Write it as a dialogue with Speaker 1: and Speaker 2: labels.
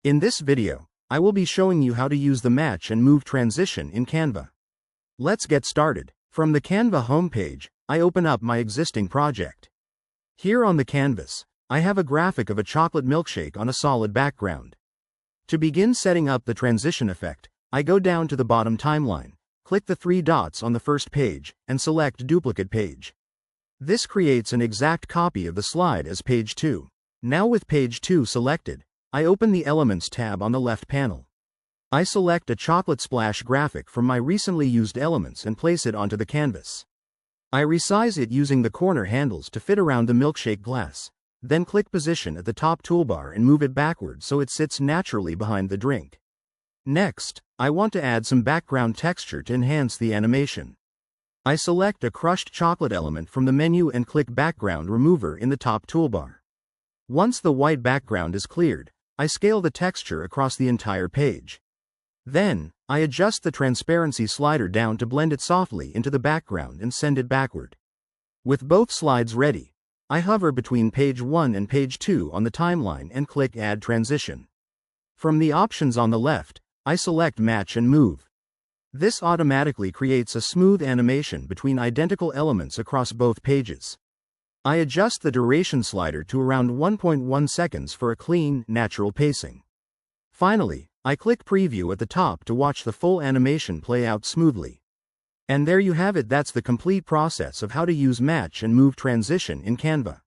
Speaker 1: In this video, I will be showing you how to use the match and move transition in Canva. Let's get started. From the Canva homepage, I open up my existing project. Here on the canvas, I have a graphic of a chocolate milkshake on a solid background. To begin setting up the transition effect, I go down to the bottom timeline, click the three dots on the first page, and select Duplicate Page. This creates an exact copy of the slide as page 2. Now with page 2 selected, I open the Elements tab on the left panel. I select a chocolate splash graphic from my recently used elements and place it onto the canvas. I resize it using the corner handles to fit around the milkshake glass. Then click Position at the top toolbar and move it backward so it sits naturally behind the drink. Next, I want to add some background texture to enhance the animation. I select a crushed chocolate element from the menu and click Background Remover in the top toolbar. Once the white background is cleared, I scale the texture across the entire page. Then, I adjust the transparency slider down to blend it softly into the background and send it backward. With both slides ready, I hover between page 1 and page 2 on the timeline and click Add Transition. From the options on the left, I select Match and Move. This automatically creates a smooth animation between identical elements across both pages. I adjust the duration slider to around 1.1 seconds for a clean, natural pacing. Finally, I click Preview at the top to watch the full animation play out smoothly. And there you have it. That's the complete process of how to use Match and Move transition in Canva.